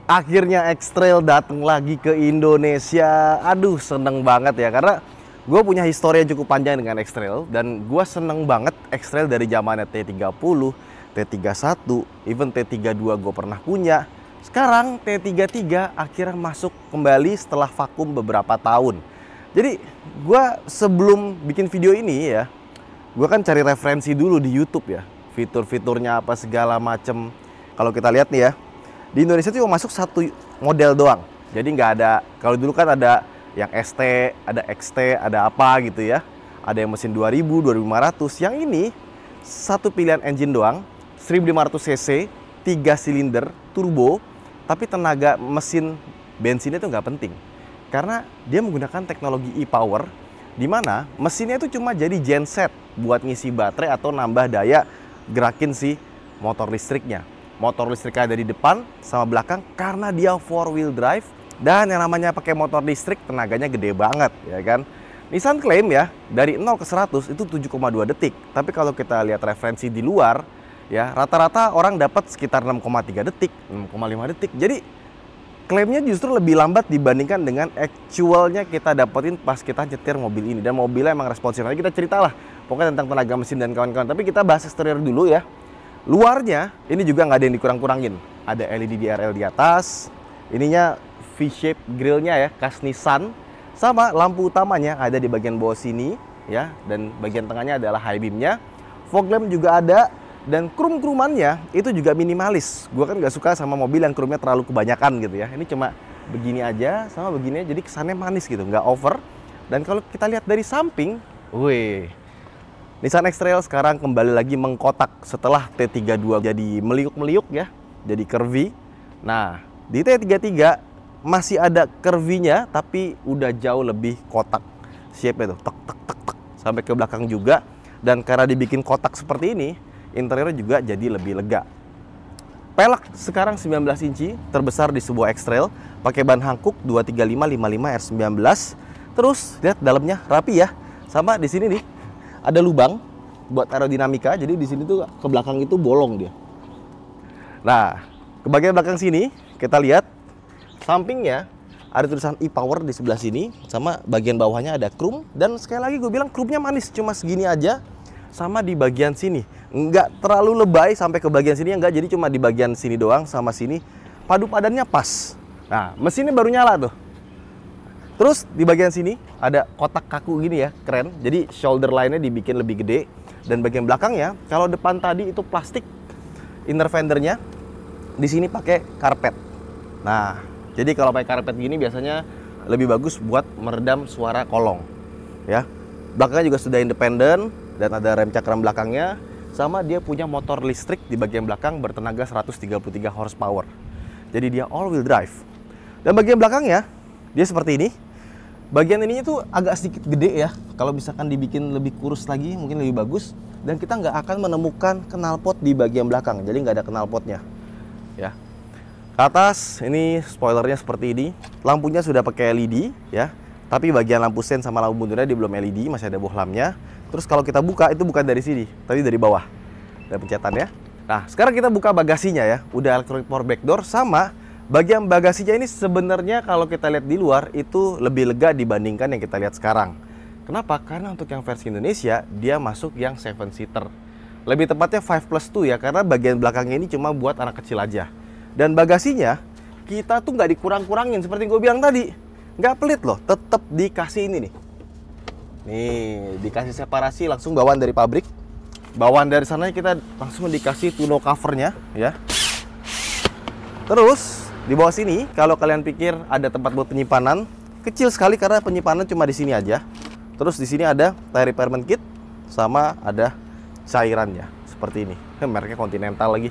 Akhirnya X-Trail datang lagi ke Indonesia. Aduh, seneng banget ya, karena gue punya histori yang cukup panjang dengan X-Trail. Dan gue seneng banget X-Trail dari zamannya T30, T31, even T32 gue pernah punya. Sekarang T33 akhirnya masuk kembali setelah vakum beberapa tahun. Jadi gue sebelum bikin video ini ya, gue kan cari referensi dulu di YouTube ya, fitur-fiturnya apa segala macem. Kalau kita lihat nih ya, di Indonesia tuh cuma masuk satu model doang. Jadi nggak ada, kalau dulu kan ada yang ST, ada XT, ada apa gitu ya. Ada yang mesin 2000, 2500. Yang ini satu pilihan engine doang, 1500 cc, 3 silinder, turbo. Tapi tenaga mesin bensinnya itu nggak penting. Karena dia menggunakan teknologi e-power, di mana mesinnya itu cuma jadi genset buat ngisi baterai atau nambah daya gerakin si motor listriknya. Motor listriknya ada di depan sama belakang karena dia 4-wheel drive, dan yang namanya pakai motor listrik tenaganya gede banget ya kan. Nissan klaim ya dari 0 ke 100 itu 7,2 detik. Tapi kalau kita lihat referensi di luar ya, rata-rata orang dapat sekitar 6,3 detik, 6,5 detik. Jadi klaimnya justru lebih lambat dibandingkan dengan actualnya kita dapetin pas kita nyetir mobil ini. Dan mobilnya emang responsif. Nanti kita ceritalah pokoknya tentang tenaga mesin dan kawan-kawan. Tapi kita bahas eksterior dulu ya. Luarnya ini juga nggak ada yang dikurang-kurangin. Ada LED DRL di atas. Ininya V-shape grillnya ya, khas Nissan. Sama lampu utamanya ada di bagian bawah sini ya. Dan bagian tengahnya adalah high beamnya. Fog lamp juga ada. Dan krum-krumannya itu juga minimalis. Gua kan nggak suka sama mobil yang krumnya terlalu kebanyakan gitu ya. Ini cuma begini aja sama begini, jadi kesannya manis gitu, nggak over. Dan kalau kita lihat dari samping, wih, Nissan X-Trail sekarang kembali lagi mengkotak setelah T32 jadi meliuk-meliuk ya, jadi curvy. Nah, di T33 masih ada curvy-nya tapi udah jauh lebih kotak. Shape-nya tuh tek tek tek tek sampai ke belakang juga. Dan karena dibikin kotak seperti ini, interiornya juga jadi lebih lega. Pelek sekarang 19 inci, terbesar di sebuah X-Trail, pakai ban Hankook 235-55 R19. Terus lihat dalamnya rapi ya. Sama di sini nih ada lubang buat aerodinamika, jadi di sini tuh ke belakang itu bolong dia. Nah, ke bagian belakang sini kita lihat sampingnya ada tulisan e-power di sebelah sini, sama bagian bawahnya ada krum. Dan sekali lagi gue bilang krumnya manis, cuma segini aja. Sama di bagian sini, nggak terlalu lebay sampai ke bagian sini, enggak, jadi cuma di bagian sini doang sama sini. Padu padannya pas. Nah, mesinnya baru nyala tuh. Terus di bagian sini ada kotak kaku gini ya, keren. Jadi shoulder line-nya dibikin lebih gede. Dan bagian belakangnya, kalau depan tadi itu plastik inner fendernya, di sini pakai karpet. Nah, jadi kalau pakai karpet gini biasanya lebih bagus buat meredam suara kolong. Ya, belakangnya juga sudah independen dan ada rem cakram belakangnya. Sama dia punya motor listrik di bagian belakang bertenaga 133 horsepower. Jadi dia all wheel drive. Dan bagian belakangnya dia seperti ini. Bagian ininya tuh agak sedikit gede ya. Kalau misalkan dibikin lebih kurus lagi mungkin lebih bagus. Dan kita nggak akan menemukan knalpot di bagian belakang. Jadi nggak ada knalpotnya ya. Ke atas ini spoilernya seperti ini. Lampunya sudah pakai LED ya. Tapi bagian lampu sen sama lampu mundurnya dia belum LED, masih ada bohlamnya. Terus kalau kita buka itu bukan dari sini, tapi dari bawah. Ada pencetannya. Nah, sekarang kita buka bagasinya ya. Udah electronic power back door, sama bagian bagasinya ini sebenarnya kalau kita lihat di luar itu lebih lega dibandingkan yang kita lihat sekarang. Kenapa? Karena untuk yang versi Indonesia dia masuk yang 7-seater. Lebih tepatnya 5+2 ya, karena bagian belakangnya ini cuma buat anak kecil aja. Dan bagasinya kita tuh nggak dikurang-kurangin seperti gue bilang tadi. Nggak pelit loh, tetap dikasih ini nih. Nih, dikasih separasi langsung bawaan dari pabrik. Bawaan dari sana kita langsung dikasih tonneau covernya ya. Terus di bawah sini kalau kalian pikir ada tempat buat penyimpanan, kecil sekali karena penyimpanan cuma di sini aja. Terus di sini ada tire repairment kit sama ada cairannya seperti ini. Mereknya Continental lagi.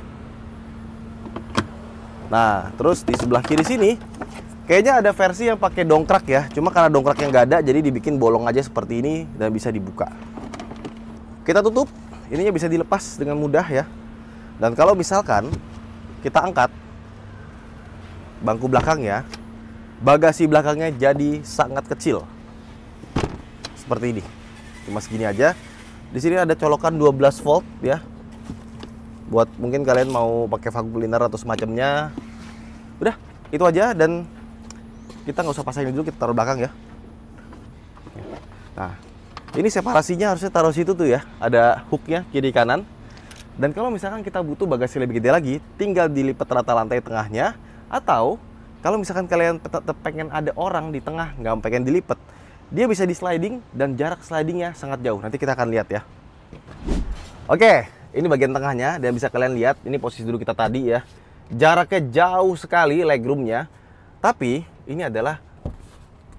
Nah, terus di sebelah kiri sini kayaknya ada versi yang pakai dongkrak ya. Cuma karena dongkraknya nggak ada, jadi dibikin bolong aja seperti ini dan bisa dibuka. Kita tutup, ininya bisa dilepas dengan mudah ya. Dan kalau misalkan kita angkat bangku belakangnya, bagasi belakangnya jadi sangat kecil. Seperti ini. Cuma segini aja. Di sini ada colokan 12 volt ya. Buat mungkin kalian mau pakai vacuum cleaner atau semacamnya. Udah, itu aja, dan kita nggak usah pasangin dulu, kita taruh belakang ya. Nah, ini separasinya harusnya taruh situ tuh ya, ada hooknya kiri kanan. Dan kalau misalkan kita butuh bagasi lebih gede lagi, tinggal dilipat rata lantai tengahnya. Atau kalau misalkan kalian pengen ada orang di tengah, nggak pengen dilipat, dia bisa di sliding dan jarak slidingnya sangat jauh. Nanti kita akan lihat ya. Oke, ini bagian tengahnya, dan bisa kalian lihat ini posisi duduk kita tadi ya. Jaraknya jauh sekali legroomnya, tapi ini adalah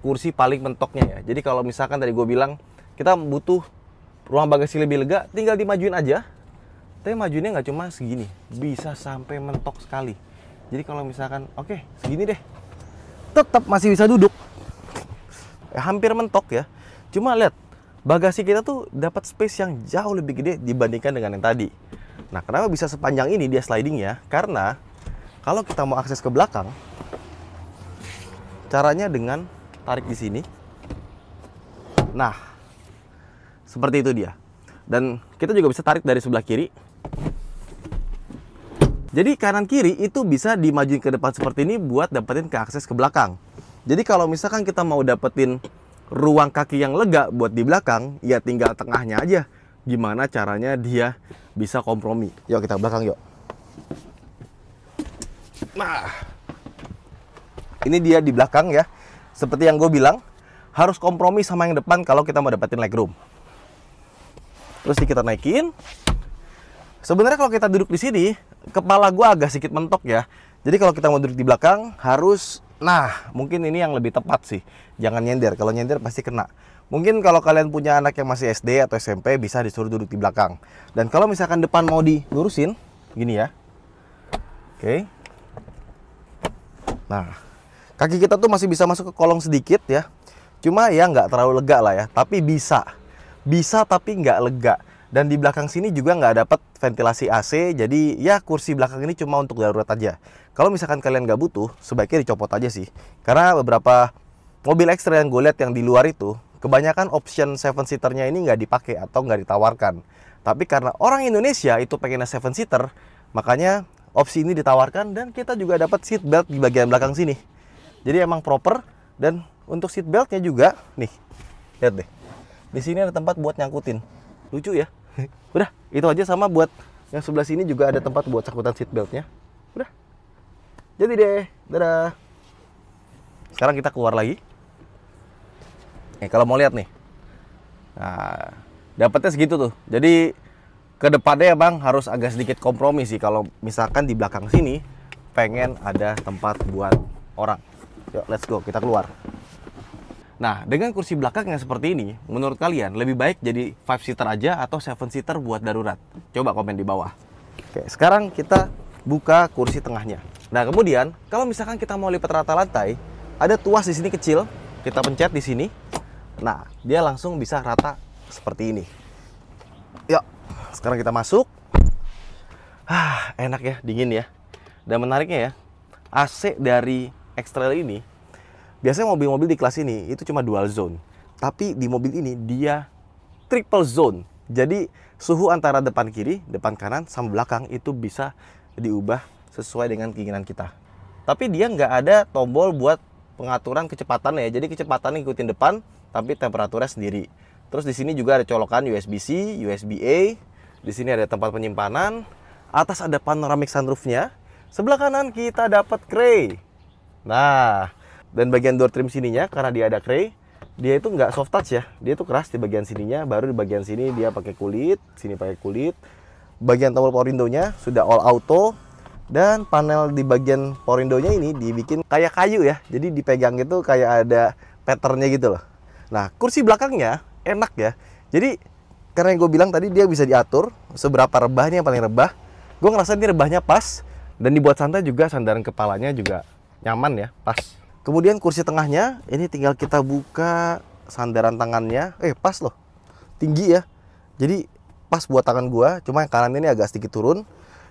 kursi paling mentoknya ya. Jadi kalau misalkan tadi gue bilang kita butuh ruang bagasi lebih lega, tinggal dimajuin aja. Tapi majuinnya nggak cuma segini, bisa sampai mentok sekali. Jadi kalau misalkan oke, segini deh, tetap masih bisa duduk. Hampir mentok ya. Cuma lihat, bagasi kita tuh dapat space yang jauh lebih gede dibandingkan dengan yang tadi. Nah, kenapa bisa sepanjang ini dia sliding ya? Karena kalau kita mau akses ke belakang, caranya dengan tarik di sini. Nah, seperti itu dia. Dan kita juga bisa tarik dari sebelah kiri. Jadi kanan kiri itu bisa dimajuin ke depan seperti ini buat dapetin ke akses ke belakang. Jadi kalau misalkan kita mau dapetin ruang kaki yang lega buat di belakang, ya tinggal tengahnya aja. Gimana caranya dia bisa kompromi. Yuk kita belakang yuk. Nah, ini dia di belakang ya. Seperti yang gue bilang, harus kompromi sama yang depan kalau kita mau dapetin legroom. Terus kita naikin. Sebenarnya kalau kita duduk di sini, kepala gue agak sedikit mentok ya. Jadi kalau kita mau duduk di belakang harus, nah mungkin ini yang lebih tepat sih. Jangan nyender, kalau nyender pasti kena. Mungkin kalau kalian punya anak yang masih SD atau SMP bisa disuruh duduk di belakang. Dan kalau misalkan depan mau dilurusin, gini ya. Oke. Nah, kaki kita tuh masih bisa masuk ke kolong sedikit ya. Cuma ya nggak terlalu lega lah ya, tapi bisa. Bisa tapi nggak lega. Dan di belakang sini juga nggak dapat ventilasi AC, jadi ya kursi belakang ini cuma untuk darurat aja. Kalau misalkan kalian nggak butuh, sebaiknya dicopot aja sih. Karena beberapa mobil ekstra yang gue lihat yang di luar itu, kebanyakan option 7-seaternya ini nggak dipakai atau nggak ditawarkan. Tapi karena orang Indonesia itu pengennya 7-seater, makanya opsi ini ditawarkan, dan kita juga dapat seat belt di bagian belakang sini. Jadi emang proper, dan untuk seat beltnya juga, nih, lihat deh. Di sini ada tempat buat nyangkutin. Lucu ya. Udah, itu aja. Sama buat yang sebelah sini juga ada tempat buat cakutan seat beltnya. Udah. Jadi deh, dadah. Sekarang kita keluar lagi. Kalau mau lihat nih. Nah, dapatnya segitu tuh. Jadi ke depannya bang harus agak sedikit kompromi sih. Kalau misalkan di belakang sini pengen ada tempat buat orang. Yuk, let's go, kita keluar. Nah, dengan kursi belakang yang seperti ini, menurut kalian lebih baik jadi 5-seater aja atau 7-seater buat darurat? Coba komen di bawah. Oke, sekarang kita buka kursi tengahnya. Nah, kemudian kalau misalkan kita mau lipat rata lantai, ada tuas di sini kecil, kita pencet di sini. Nah, dia langsung bisa rata seperti ini. Yuk, sekarang kita masuk. Enak ya, dingin ya. Dan menariknya ya, AC dari X-Trail ini, biasanya mobil-mobil di kelas ini itu cuma dual zone. Tapi di mobil ini dia triple zone. Jadi suhu antara depan kiri, depan kanan, sama belakang itu bisa diubah sesuai dengan keinginan kita. Tapi dia nggak ada tombol buat pengaturan kecepatannya ya. Jadi kecepatan ngikutin depan, tapi temperaturnya sendiri. Terus di sini juga ada colokan USB-C, USB-A. Di sini ada tempat penyimpanan. Atas ada panoramic sunroofnya. Sebelah kanan kita dapat Cray. Nah, dan bagian door trim sininya karena dia ada Cray, dia itu nggak soft touch ya. Dia itu keras di bagian sininya, baru di bagian sini dia pakai kulit, sini pakai kulit. Bagian tombol power window-nya sudah all auto. Dan panel di bagian power window-nya ini dibikin kayak kayu ya. Jadi dipegang itu kayak ada pattern-nya gitu loh. Nah, kursi belakangnya enak ya. Jadi karena yang gue bilang tadi dia bisa diatur seberapa rebahnya yang paling rebah. Gue ngerasa ini rebahnya pas, dan dibuat santai juga, sandaran kepalanya juga nyaman ya, pas. Kemudian kursi tengahnya ini tinggal kita buka sandaran tangannya, pas loh, tinggi ya. Jadi pas buat tangan gua, cuma yang kanan ini agak sedikit turun.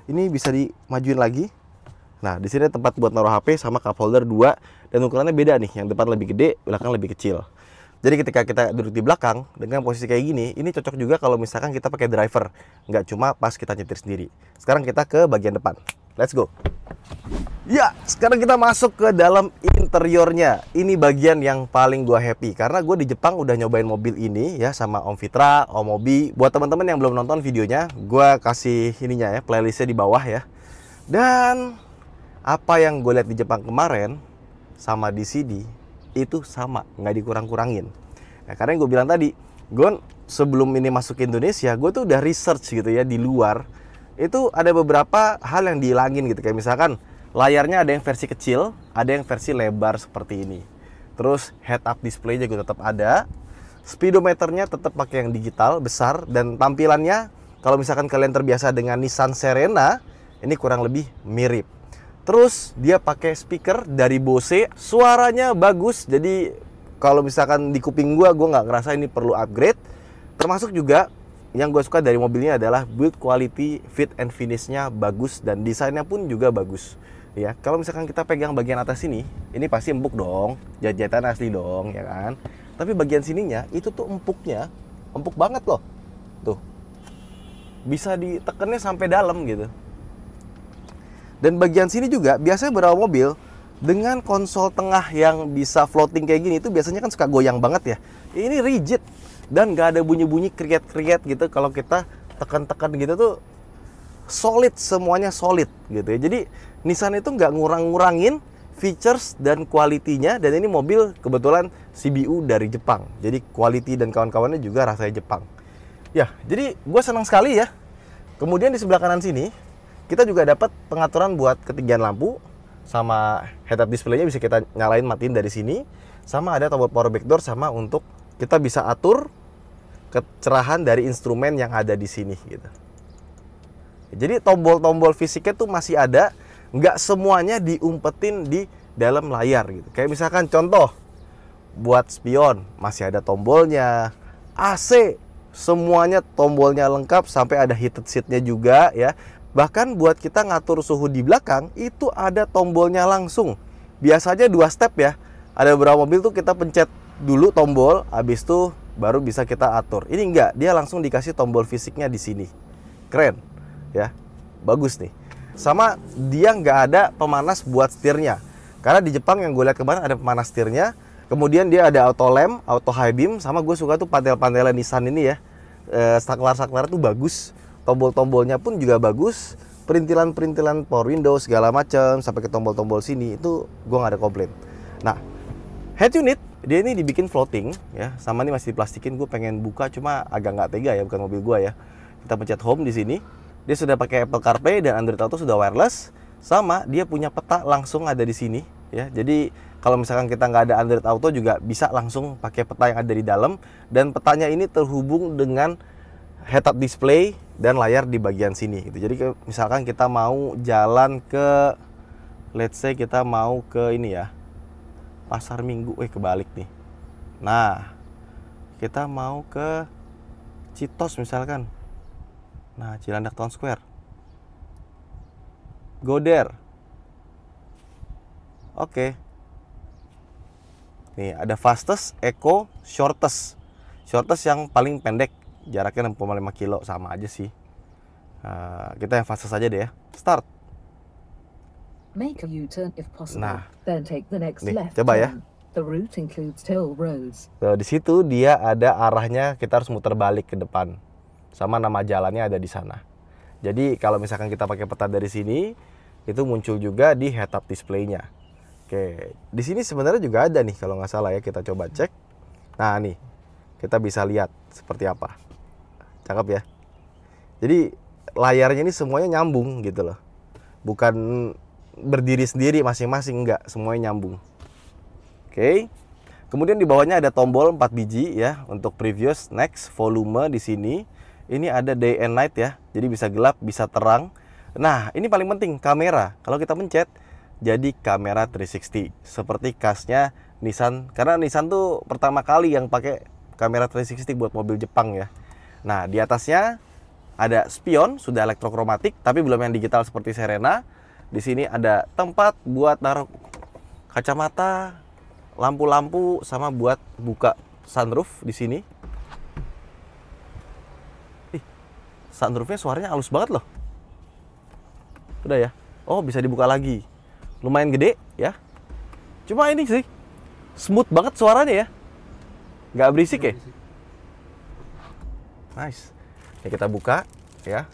Ini bisa dimajuin lagi. Nah, di sini ada tempat buat naruh HP sama cup holder 2, dan ukurannya beda nih, yang depan lebih gede, belakang lebih kecil. Jadi ketika kita duduk di belakang dengan posisi kayak gini, ini cocok juga kalau misalkan kita pakai driver, nggak cuma pas kita nyetir sendiri. Sekarang kita ke bagian depan. Let's go. Ya, sekarang kita masuk ke dalam interiornya. Ini bagian yang paling gua happy karena gue di Jepang udah nyobain mobil ini ya sama Om Fitra, Om Obi. Buat teman-teman yang belum nonton videonya, gua kasih ininya ya, playlistnya di bawah ya. Dan apa yang gue lihat di Jepang kemarin sama di sini itu sama, nggak dikurang-kurangin. Nah, karena yang gue bilang tadi, gue sebelum ini masuk ke Indonesia, gue tuh udah research gitu ya di luar. Itu ada beberapa hal yang dihilangin gitu, kayak misalkan layarnya ada yang versi kecil, ada yang versi lebar seperti ini. Terus head up display juga tetap ada. Speedometernya tetap pakai yang digital besar, dan tampilannya kalau misalkan kalian terbiasa dengan Nissan Serena, ini kurang lebih mirip. Terus dia pakai speaker dari Bose, suaranya bagus. Jadi kalau misalkan di kuping gua nggak ngerasa ini perlu upgrade. Termasuk juga yang gue suka dari mobilnya adalah build quality, fit and finishnya bagus, dan desainnya pun juga bagus. Ya, kalau misalkan kita pegang bagian atas ini pasti empuk dong, jahitan asli dong, ya kan. Tapi bagian sininya itu tuh empuknya, empuk banget loh. Tuh, bisa ditekannya sampai dalam gitu. Dan bagian sini juga biasanya beberapa mobil dengan konsol tengah yang bisa floating kayak gini itu biasanya kan suka goyang banget ya. Ini rigid dan nggak ada bunyi-bunyi kriet-kriet gitu. Kalau kita tekan-tekan gitu tuh solid, semuanya solid gitu ya. Jadi Nissan itu nggak ngurang-ngurangin features dan kualitinya. Dan ini mobil kebetulan CBU dari Jepang, jadi quality dan kawan-kawannya juga rasanya Jepang ya. Jadi gue senang sekali ya. Kemudian di sebelah kanan sini kita juga dapat pengaturan buat ketinggian lampu, sama head up display-nya bisa kita nyalain matiin dari sini. Sama ada tombol power back door, sama untuk kita bisa atur kecerahan dari instrumen yang ada di sini gitu. Jadi tombol-tombol fisiknya tuh masih ada, nggak semuanya diumpetin di dalam layar gitu. Kayak misalkan contoh buat spion masih ada tombolnya, AC semuanya tombolnya lengkap, sampai ada heated seatnya juga ya. Bahkan buat kita ngatur suhu di belakang itu ada tombolnya langsung. Biasanya 2 step ya. Ada beberapa mobil tuh kita pencet dulu tombol, habis itu baru bisa kita atur. Ini enggak, dia langsung dikasih tombol fisiknya di sini. Keren ya, bagus nih. Sama dia nggak ada pemanas buat setirnya. Karena di Jepang yang gue lihat kemarin ada pemanas setirnya. Kemudian dia ada auto lamp, auto high beam. Sama gue suka tuh panel-panelnya Nissan ini ya. Saklar-saklar tuh bagus. Tombol-tombolnya pun juga bagus, perintilan-perintilan power window segala macam, sampai ke tombol-tombol sini itu gue nggak ada komplain. Nah, head unit dia ini dibikin floating ya, sama ini masih diplastikin. Gue pengen buka cuma agak nggak tega ya, bukan mobil gue ya. Kita pencet home di sini, dia sudah pakai Apple CarPlay dan Android Auto sudah wireless. Sama dia punya peta langsung ada di sini ya. Jadi kalau misalkan kita nggak ada Android Auto juga bisa langsung pakai peta yang ada di dalam, dan petanya ini terhubung dengan head up display dan layar di bagian sini gitu. Jadi misalkan kita mau jalan ke, let's say kita mau ke ini ya, Pasar Minggu, kebalik nih. Nah, kita mau ke Citos misalkan. Nah, Cilandak Town Square. Go there. Oke. Nih, ada fastest, eco, shortest. Shortest yang paling pendek, jaraknya 6,5 kilo, sama aja sih. Kita yang fastest aja deh ya. Start. Make a U-turn if possible. Nah, then take the next nih, left coba ya. turn. The route includes toll roads. Di situ dia ada arahnya, kita harus muter balik ke depan. Sama nama jalannya ada di sana. Jadi kalau misalkan kita pakai peta dari sini, itu muncul juga di head up display-nya. Oke, di sini sebenarnya juga ada nih kalau nggak salah ya, kita coba cek. Nah nih, kita bisa lihat seperti apa. Cakep ya. Jadi layarnya ini semuanya nyambung gitu loh. Bukan berdiri sendiri masing-masing, enggak, semuanya nyambung. Oke. Kemudian di bawahnya ada tombol 4 biji ya untuk previous, next, volume di sini. Ini ada day and night ya. Jadi bisa gelap, bisa terang. Nah, ini paling penting, kamera. Kalau kita pencet jadi kamera 360 seperti khasnya Nissan. Karena Nissan tuh pertama kali yang pakai kamera 360 buat mobil Jepang ya. Nah, di atasnya ada spion, sudah elektrokromatik, tapi belum yang digital seperti Serena. Di sini ada tempat buat naruh kacamata, lampu-lampu, sama buat buka sunroof di sini. Sunroofnya suaranya halus banget loh. Udah ya. Oh, bisa dibuka lagi. lumayan gede ya. Cuma ini sih smooth banget suaranya ya, nggak berisik ya. Nice. Ya kita buka ya.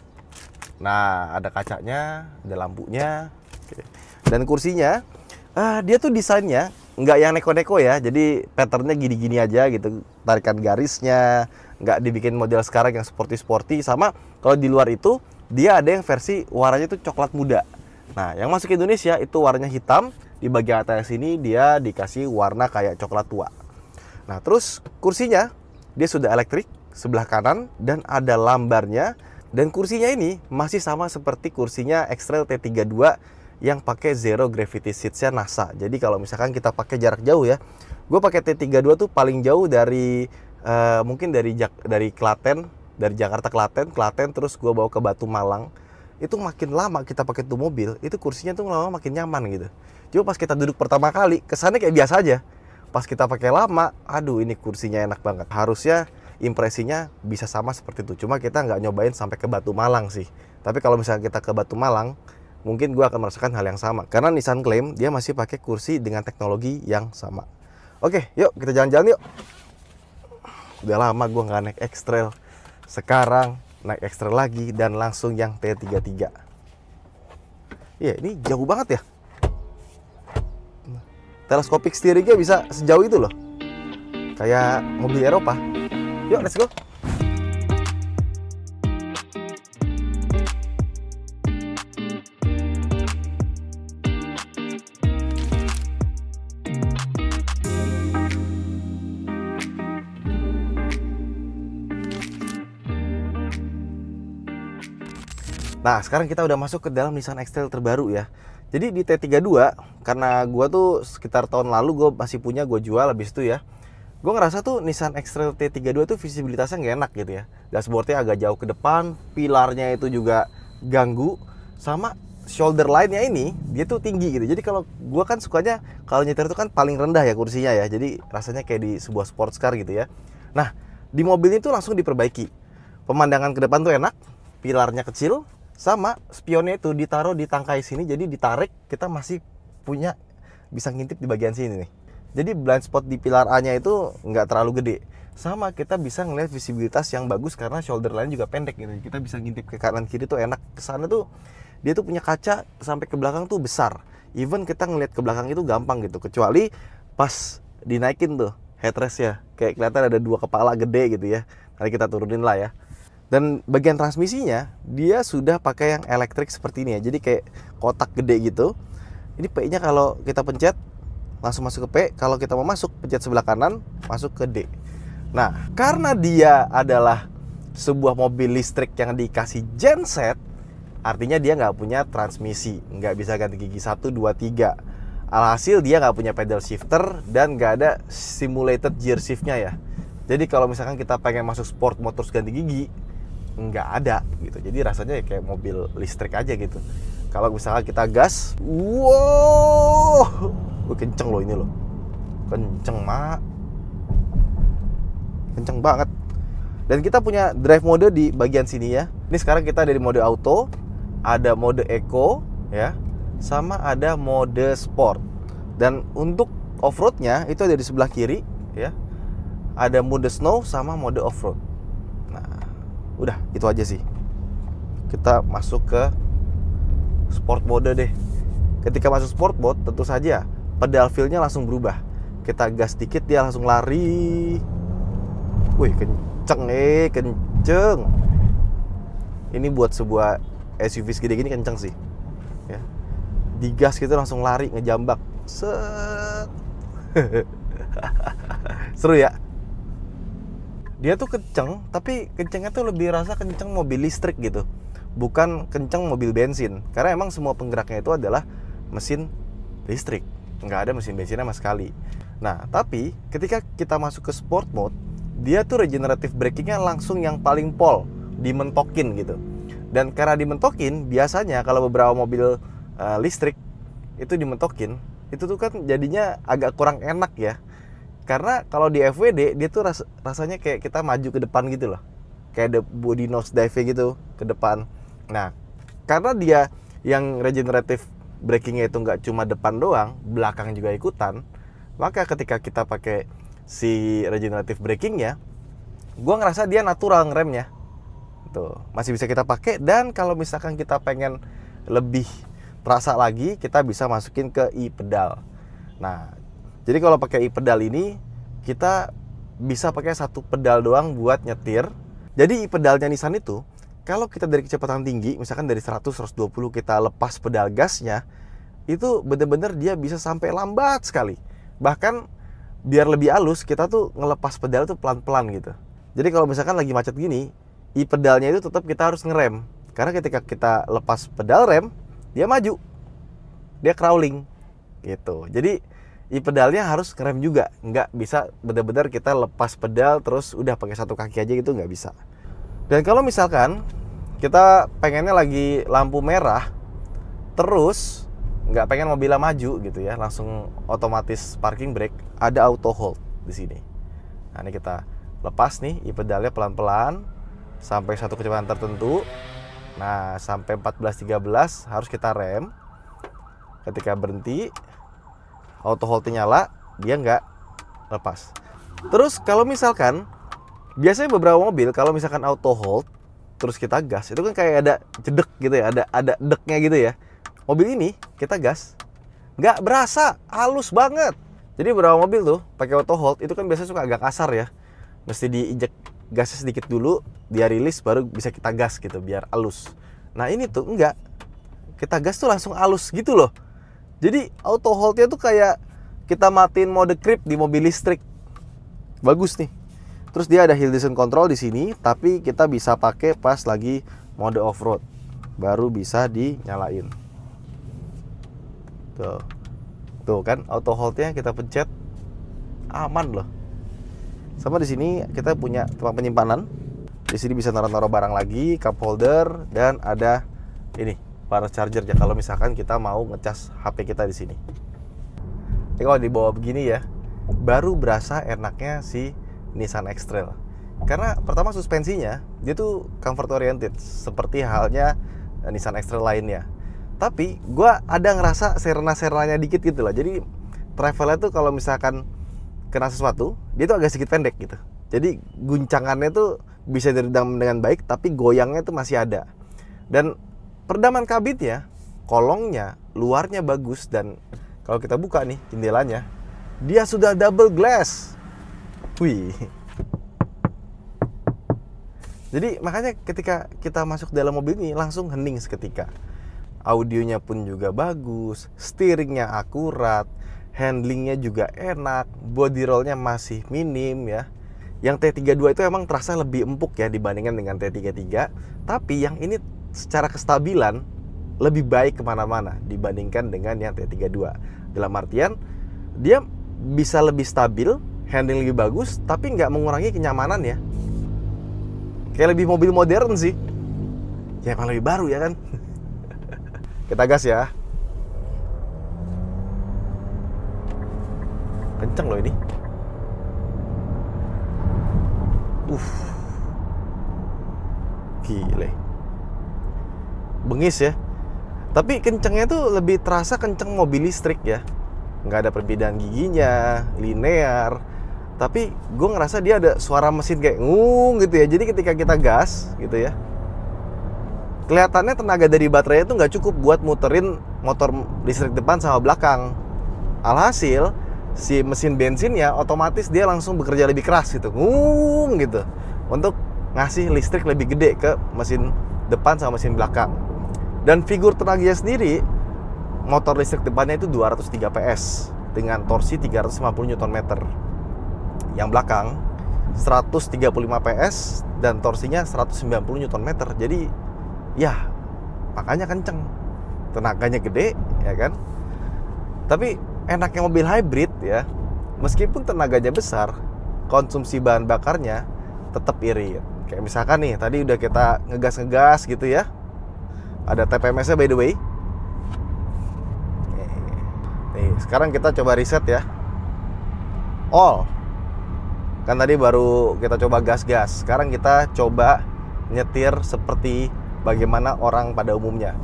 Nah, ada kacanya, ada lampunya. Oke. Dan kursinya, dia tuh desainnya nggak yang neko-neko ya. Jadi patternnya gini-gini aja gitu. Tarikan garisnya, nggak dibikin model sekarang yang sporty-sporty. Sama kalau di luar itu, dia ada yang versi warnanya tuh coklat muda. Nah, yang masuk ke Indonesia itu warnanya hitam. Di bagian atas sini dia dikasih warna kayak coklat tua. Nah, terus kursinya, dia sudah elektrik sebelah kanan dan ada lambarnya. Dan kursinya ini masih sama seperti kursinya X-Trail T32 yang pakai zero gravity seats-nya NASA. Jadi kalau misalkan kita pakai jarak jauh ya, gue pakai T32 tuh paling jauh dari mungkin dari Klaten, dari Jakarta Klaten terus gue bawa ke Batu Malang. Itu makin lama kita pakai tuh mobil, itu kursinya tuh lama makin nyaman gitu. Cuma pas kita duduk pertama kali, kesannya kayak biasa aja. Pas kita pakai lama, aduh ini kursinya enak banget. Harusnya impresinya bisa sama seperti itu. Cuma kita nggak nyobain sampai ke Batu Malang sih. Tapi kalau misalnya kita ke Batu Malang, mungkin gue akan merasakan hal yang sama. Karena Nissan klaim dia masih pakai kursi dengan teknologi yang sama. Oke, yuk kita jalan-jalan yuk. Udah lama gue nggak naik X-Trail. Sekarang naik X-Trail lagi dan langsung yang T33. Iya, ini jauh banget ya. Teleskopik steeringnya bisa sejauh itu loh. Kayak mobil Eropa. Yuk, let's go. Nah, sekarang kita udah masuk ke dalam Nissan X-Trail terbaru ya. Jadi di T32, karena gua tuh sekitar tahun lalu gue masih punya, gue jual habis itu ya. Gue ngerasa tuh Nissan X-Trail T32 tuh visibilitasnya nggak enak gitu ya. Dashboardnya agak jauh ke depan, pilarnya itu juga ganggu, sama shoulder line-nya ini dia tuh tinggi gitu. Jadi kalau gue kan sukanya kalau nyetir itu kan paling rendah ya kursinya ya. Jadi rasanya kayak di sebuah sports car gitu ya. Nah, di mobil itu langsung diperbaiki. Pemandangan ke depan tuh enak, pilarnya kecil, sama spionnya itu ditaruh di tangkai sini, jadi ditarik kita masih punya bisa ngintip di bagian sini nih. Jadi blind spot di pilar A-nya itu nggak terlalu gede. Sama kita bisa ngelihat visibilitas yang bagus karena shoulder line juga pendek gitu. Kita bisa ngintip ke kanan kiri tuh enak. Kesana tuh dia tuh punya kaca sampai ke belakang tuh besar. Even kita ngelihat ke belakang itu gampang gitu. Kecuali pas dinaikin tuh headrest-nya, kayak kelihatan ada dua kepala gede gitu ya. Nanti kita turunin lah ya. Dan bagian transmisinya dia sudah pakai yang elektrik seperti ini ya. Jadi kayak kotak gede gitu. Ini P-nya kalau kita pencet langsung masuk ke P. Kalau kita mau masuk, pencet sebelah kanan, masuk ke D. Nah, karena dia adalah sebuah mobil listrik yang dikasih genset, artinya dia nggak punya transmisi, nggak bisa ganti gigi 1, 2, 3. Alhasil dia nggak punya pedal shifter dan nggak ada simulated gear shiftnya ya. Jadi kalau misalkan kita pengen masuk sport mode terus ganti gigi, nggak ada gitu. Jadi rasanya ya kayak mobil listrik aja gitu. Kalau misalkan kita gas, wow, kenceng loh ini loh, kenceng mak, kenceng banget. Dan kita punya drive mode di bagian sini ya. Ini sekarang kita ada di mode auto, ada mode eco ya, sama ada mode sport. Dan untuk off-roadnya itu ada di sebelah kiri ya. Ada mode snow sama mode off-road. Nah, udah itu aja sih. Kita masuk ke sport mode deh. Ketika masuk sport mode tentu saja pedal feel-nya langsung berubah. Kita gas dikit dia langsung lari. Wih, kenceng kenceng. Ini buat sebuah SUV segede gini kenceng sih ya. Digas gitu langsung lari, ngejambak. Set. Seru ya. Dia tuh kenceng, tapi kencengnya tuh lebih rasa kenceng mobil listrik gitu, bukan kenceng mobil bensin. Karena emang semua penggeraknya itu adalah mesin listrik, nggak ada mesin bensinnya sama sekali. Nah, tapi ketika kita masuk ke sport mode, dia tuh regenerative braking-nya langsung yang paling pol, dimentokin gitu. Dan karena dimentokin, biasanya kalau beberapa mobil listrik itu dimentokin, itu tuh kan jadinya agak kurang enak ya. Karena kalau di FWD dia tuh rasanya kayak kita maju ke depan gitu loh. Kayak ada body nose dive gitu ke depan. Nah, karena dia yang regenerative brakingnya itu nggak cuma depan doang, belakang juga ikutan, maka ketika kita pakai si regenerative brakingnya, gue ngerasa dia natural ngeremnya. Tuh, masih bisa kita pakai. Dan kalau misalkan kita pengen lebih terasa lagi, kita bisa masukin ke e-pedal. Nah, jadi kalau pakai e-pedal ini, kita bisa pakai satu pedal doang buat nyetir. Jadi e-pedalnya Nissan itu, kalau kita dari kecepatan tinggi, misalkan dari 100-120 kita lepas pedal gasnya, itu bener-bener dia bisa sampai lambat sekali. Bahkan biar lebih halus, kita tuh ngelepas pedal tuh pelan-pelan gitu. Jadi kalau misalkan lagi macet gini, e-pedalnya itu tetap kita harus ngerem. Karena ketika kita lepas pedal rem, dia maju, dia crawling gitu. Jadi e-pedalnya harus ngerem juga, nggak bisa benar-benar kita lepas pedal terus udah pakai satu kaki aja gitu, nggak bisa. Dan kalau misalkan kita pengennya lagi lampu merah, terus nggak pengen mobilnya maju gitu ya, langsung otomatis parking brake, ada auto hold di sini. Nah ini kita lepas nih e-pedalnya pelan-pelan sampai satu kecepatan tertentu. Nah, sampai 14-13 harus kita rem. Ketika berhenti, auto hold-nya nyala, dia nggak lepas. Terus kalau misalkan, biasanya beberapa mobil kalau misalkan auto hold, terus kita gas, itu kan kayak ada jedek gitu ya, ada deknya gitu ya. Mobil ini kita gas, nggak berasa, halus banget. Jadi beberapa mobil tuh pakai auto hold, itu kan biasanya suka agak kasar ya. Mesti diinjek gasnya sedikit dulu, dia rilis baru bisa kita gas gitu biar halus. Nah ini tuh enggak, kita gas tuh langsung halus gitu loh. Jadi auto hold-nya tuh kayak kita matiin mode creep di mobil listrik. Bagus nih. Terus dia ada hill descent control di sini, tapi kita bisa pakai pas lagi mode off road, baru bisa dinyalain. Tuh kan auto hold-nya kita pencet, aman loh. Sama di sini kita punya tempat penyimpanan. Di sini bisa naruh-naruh barang lagi, cup holder, dan ada ini wireless charger ya kalau misalkan kita mau ngecas HP kita di sini. Ini kalau dibawa begini ya, baru berasa enaknya si Nissan X-Trail. Karena pertama suspensinya dia tuh comfort oriented seperti halnya Nissan X-Trail lainnya. Tapi gue ada ngerasa serena-serenanya dikit gitu lah. Jadi travelnya tuh kalau misalkan kena sesuatu, dia tuh agak sedikit pendek gitu. Jadi guncangannya tuh bisa diredam dengan baik, tapi goyangnya tuh masih ada. Dan peredaman kabinnya, kolongnya, luarnya bagus. Dan kalau kita buka nih jendelanya, dia sudah double glass. Wih. Jadi makanya ketika kita masuk dalam mobil ini langsung hening seketika. Audionya pun juga bagus, steeringnya akurat, handlingnya juga enak, body rollnya masih minim ya. Yang T32 itu emang terasa lebih empuk ya dibandingkan dengan T33. Tapi yang ini secara kestabilan lebih baik kemana-mana dibandingkan dengan yang T32. Dalam artian dia bisa lebih stabil, handling lebih bagus, tapi nggak mengurangi kenyamanan ya. Kayak lebih mobil modern sih. Ya emang lebih baru ya kan. Kita gas ya. Kenceng loh ini. Gile. Bengis ya. Tapi kencengnya tuh lebih terasa kenceng mobil listrik ya. Nggak ada perbedaan giginya, linear. Tapi gue ngerasa dia ada suara mesin kayak ngung gitu ya. Jadi ketika kita gas gitu ya, kelihatannya tenaga dari baterainya tuh nggak cukup buat muterin motor listrik depan sama belakang. Alhasil si mesin bensinnya otomatis dia langsung bekerja lebih keras gitu, ngung gitu, untuk ngasih listrik lebih gede ke mesin depan sama mesin belakang. Dan figur tenaganya sendiri, motor listrik depannya itu 203 PS dengan torsi 350 Nm. Yang belakang 135 PS dan torsinya 190 Nm. Jadi ya makanya kenceng, tenaganya gede ya kan. Tapi enaknya mobil hybrid ya, meskipun tenaganya besar, konsumsi bahan bakarnya tetap irit. Kayak misalkan nih, tadi udah kita ngegas gitu ya. Ada TPMS-nya by the way. Nih, sekarang kita coba reset ya. All. Kan tadi baru kita coba gas-gas. Sekarang kita coba nyetir seperti bagaimana orang pada umumnya.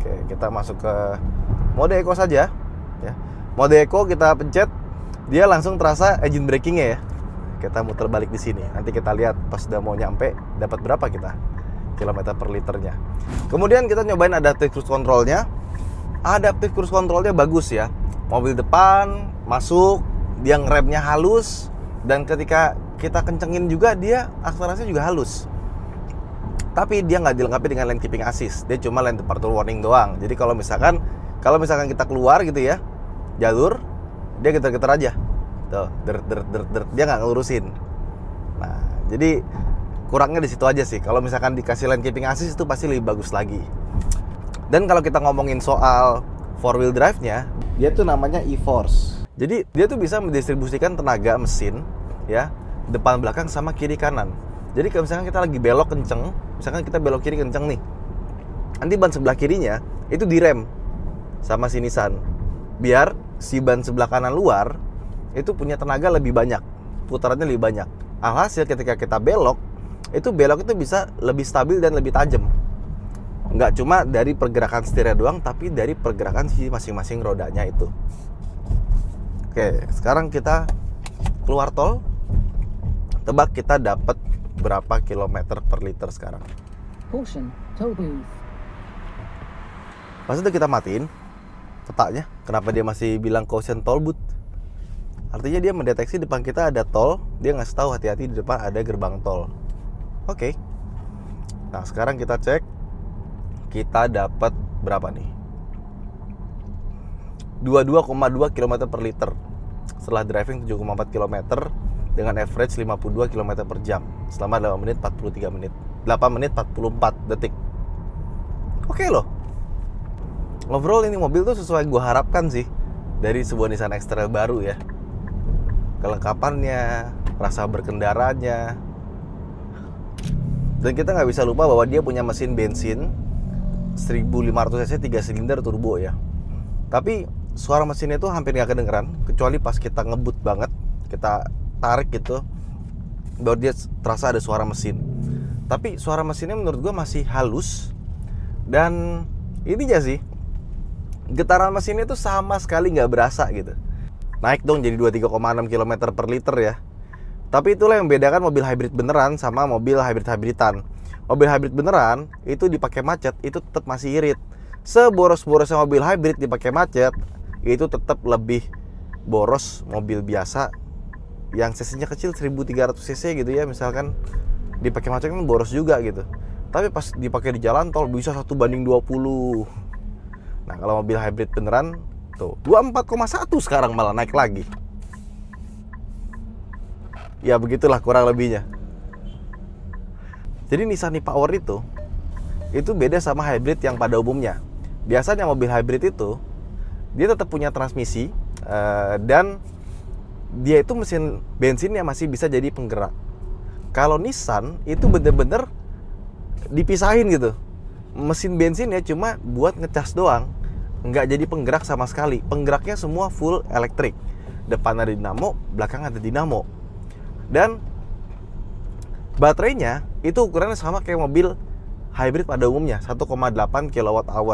Oke, kita masuk ke mode eco saja ya. Mode eco kita pencet, dia langsung terasa engine braking-nya ya. Kita muter balik di sini. Nanti kita lihat pas udah mau nyampe dapat berapa kita kilometer per liternya. Kemudian kita nyobain adaptive cruise control-nya. Adaptive cruise control-nya bagus ya. Mobil depan masuk, dia ngeremnya halus, dan ketika kita kencengin juga dia akselerasinya juga halus. Tapi dia nggak dilengkapi dengan lane keeping assist. Dia cuma lane departure warning doang. Jadi kalau misalkan kita keluar gitu ya jalur, dia getar-getar aja. Tuh, dia nggak ngelurusin. Nah, jadi kurangnya di situ aja sih. Kalau misalkan dikasih lane keeping assist itu pasti lebih bagus lagi. Dan kalau kita ngomongin soal 4-wheel drive-nya, dia tuh namanya e-force. Jadi dia tuh bisa mendistribusikan tenaga mesin ya, depan belakang sama kiri kanan. Jadi kalau misalkan kita lagi belok kenceng, misalkan kita belok kiri kenceng nih, nanti ban sebelah kirinya itu direm sama si Nissan, biar si ban sebelah kanan luar itu punya tenaga lebih banyak, putarannya lebih banyak. Alhasil ketika kita belok itu bisa lebih stabil dan lebih tajam. Nggak cuma dari pergerakan setirnya doang, tapi dari pergerakan si masing-masing rodanya itu. Oke, sekarang kita keluar tol. Tebak kita dapat berapa kilometer per liter sekarang? Caution, toll booth. Pas itu kita matiin petanya. Kenapa dia masih bilang caution toll booth? Artinya dia mendeteksi depan kita ada tol, dia ngasih tahu hati-hati di depan ada gerbang tol. Oke. Nah, sekarang kita cek kita dapat berapa nih? 22,2 km per liter. Setelah driving 7,4 km dengan average 52 km per jam selama 8 menit 43 menit. 8 menit 44 detik. Oke loh. Overall ini mobil tuh sesuai gue harapkan sih dari sebuah Nissan X-Trail baru ya. Kelengkapannya, rasa berkendaranya. Dan kita nggak bisa lupa bahwa dia punya mesin bensin 1500 cc 3 silinder turbo ya. Tapi suara mesinnya tuh hampir nggak kedengeran, kecuali pas kita ngebut banget, kita tarik gitu, baru dia terasa ada suara mesin. Tapi suara mesinnya menurut gue masih halus. Dan ini aja sih, getaran mesinnya tuh sama sekali nggak berasa gitu. Naik dong jadi 23,6 km per liter ya. Tapi itulah yang membedakan mobil hybrid beneran sama mobil hybrid-hybridan. Mobil hybrid beneran itu dipakai macet itu tetap masih irit. Seboros-borosnya mobil hybrid dipakai macet itu tetap lebih boros mobil biasa yang cc-nya kecil 1300 cc gitu ya, misalkan dipakai macet kan boros juga gitu. Tapi pas dipakai di jalan tol bisa 1:20. Nah, kalau mobil hybrid beneran tuh 24,1 sekarang malah naik lagi. Ya begitulah kurang lebihnya. Jadi Nissan e-Power itu beda sama hybrid yang pada umumnya. Biasanya mobil hybrid itu dia tetap punya transmisi dan dia itu mesin bensinnya masih bisa jadi penggerak. Kalau Nissan itu bener-bener dipisahin gitu. Mesin bensinnya cuma buat ngecas doang, nggak jadi penggerak sama sekali. Penggeraknya semua full elektrik. Depan ada dinamo, belakang ada dinamo. Dan baterainya itu ukurannya sama kayak mobil hybrid pada umumnya, 1,8 kWh.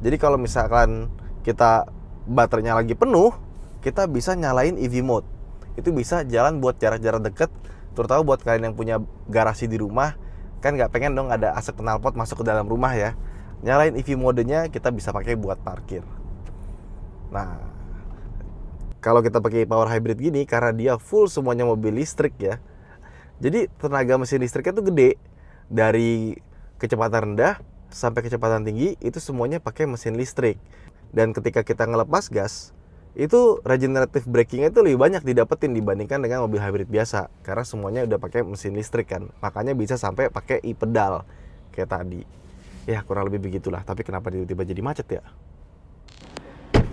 Jadi kalau misalkan kita baterainya lagi penuh, kita bisa nyalain EV mode. Itu bisa jalan buat jarak-jarak dekat, terutama buat kalian yang punya garasi di rumah. Kan nggak pengen dong ada asap knalpot masuk ke dalam rumah ya. Nyalain EV modenya kita bisa pakai buat parkir. Nah, kalau kita pakai power hybrid gini, karena dia full semuanya mobil listrik ya, jadi tenaga mesin listriknya tuh gede. Dari kecepatan rendah sampai kecepatan tinggi itu semuanya pakai mesin listrik. Dan ketika kita ngelepas gas, itu regenerative braking-nya itu lebih banyak didapetin dibandingkan dengan mobil hybrid biasa, karena semuanya udah pakai mesin listrik kan. Makanya bisa sampai pakai e-pedal kayak tadi. Ya kurang lebih begitulah. Tapi kenapa tiba-tiba jadi macet ya?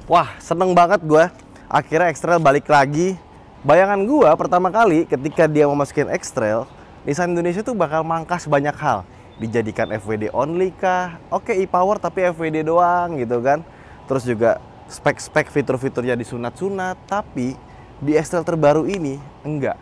Wah, seneng banget gue. Akhirnya X-Trail balik lagi. Bayangan gue pertama kali ketika dia mau masukin X-Trail, Nissan Indonesia tuh bakal mangkas banyak hal. Dijadikan FWD only kah? Oke, e-Power tapi FWD doang gitu kan. Terus juga spek-spek fitur-fiturnya disunat-sunat. Tapi di X-Trail terbaru ini enggak.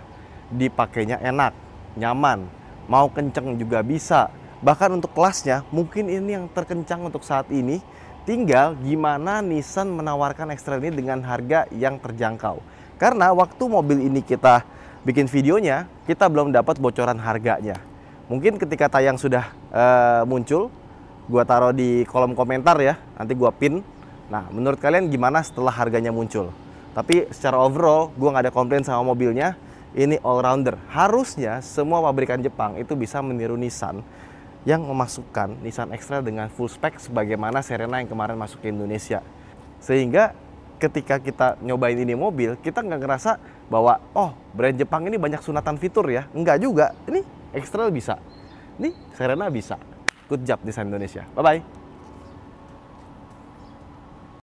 Dipakainya enak, nyaman, mau kenceng juga bisa, Bahkan untuk kelasnya, mungkin ini yang terkencang untuk saat ini. Tinggal gimana Nissan menawarkan X-Trail ini dengan harga yang terjangkau. Karena waktu mobil ini kita bikin videonya, kita belum dapat bocoran harganya. Mungkin ketika tayang sudah muncul, gua taruh di kolom komentar ya, nanti gua pin. Nah, menurut kalian gimana setelah harganya muncul? Tapi secara overall, gua nggak ada komplain sama mobilnya. Ini all-rounder. Harusnya semua pabrikan Jepang itu bisa meniru Nissan yang memasukkan Nissan X-Trail dengan full spek sebagaimana Serena yang kemarin masuk ke Indonesia. Sehingga ketika kita nyobain ini mobil, kita nggak ngerasa bahwa oh, brand Jepang ini banyak sunatan fitur ya. Enggak juga. Ini X-Trail bisa. Nih, Serena bisa. Good job Nissan Indonesia. Bye-bye.